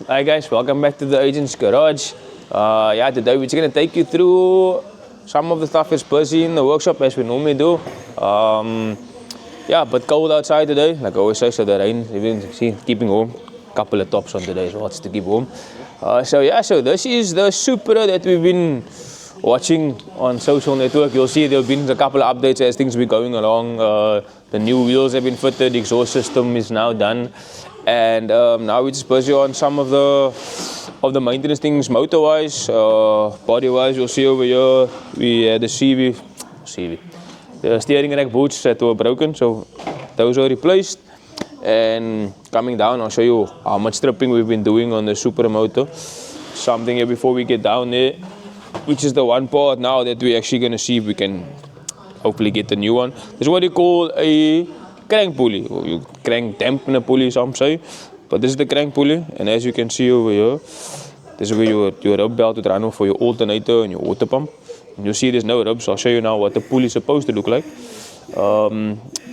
Hi guys, welcome back to the Agent's Garage. Yeah, today we're just going to take you through some of the stuff that's busy in the workshop as we normally do. Yeah, but cold outside today, like I always say, so the rain, even see, keeping warm. Couple of tops on today as well, just to keep warm. So this is the Supra that we've been watching on social network. You'll see there have been a couple of updates as things been going along. The new wheels have been fitted, the exhaust system is now done. And now we're just busy on some of the maintenance things, motor-wise, body-wise. You'll see over here we had the the steering rack boots that were broken, so those were replaced. And coming down, I'll show you how much stripping we've been doing on the Supra motor. Something here before we get down there, which is the one part now that we're actually going to see if we can hopefully get the new one. This is what you call a crank pulley, or you crank dampener pulley, some say, but this is the crank pulley. And as you can see over here, this is where your rub belt would run off for your alternator and your water pump. And you'll see there's no rubs. I'll show you now what the pulley is supposed to look like.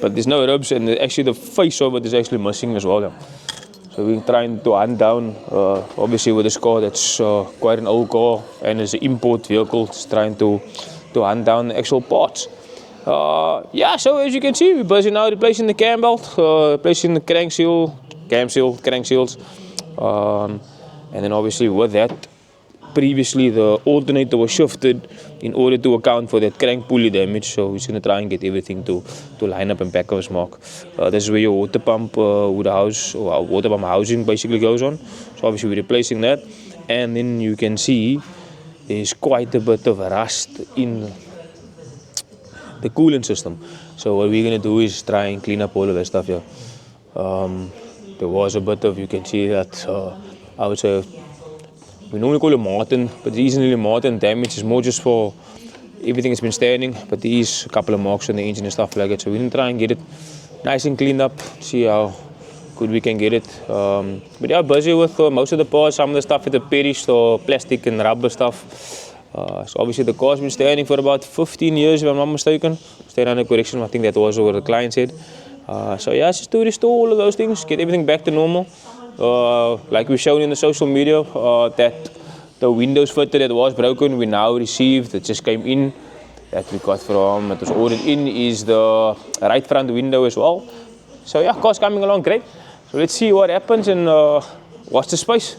But there's no rubs, and actually the face of it is actually missing as well. Yeah. So we're trying to hunt down, obviously with this car that's quite an old car and it's an import vehicle, it's trying to hunt down the actual parts. Yeah, so as you can see, we're busy now replacing the cam belt, replacing the crank seal, crank seals. And then obviously with that, previously the alternator was shifted in order to account for that crank pulley damage. So we're going to try and get everything to line up and back of mark. This is where your water pump would house, or water pump housing basically goes on. So obviously we're replacing that. And then you can see there's quite a bit of rust in the coolant system. So what we're going to do is try and clean up all of that stuff here. There was a bit of, you can see that, I would say, we normally call it Martin, but it isn't really Martin damage. It's more just for everything that's been standing, but there is a couple of marks on the engine and stuff like that. So we're going to try and get it nice and cleaned up, see how good we can get it. But yeah, busy with most of the parts. Some of the stuff that perished, or plastic and rubber stuff. So obviously the car's been standing for about 15 years, if I'm not mistaken. Staying under correction, I think that was what the client said. So yeah, it's just to restore all of those things, get everything back to normal. Like we've shown in the social media, that the windows fitted that was broken, we now received, it just came in, that we got from, it was ordered in, is the right front window as well. So yeah, car's coming along great. So let's see what happens and watch the space.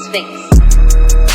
Sphinx.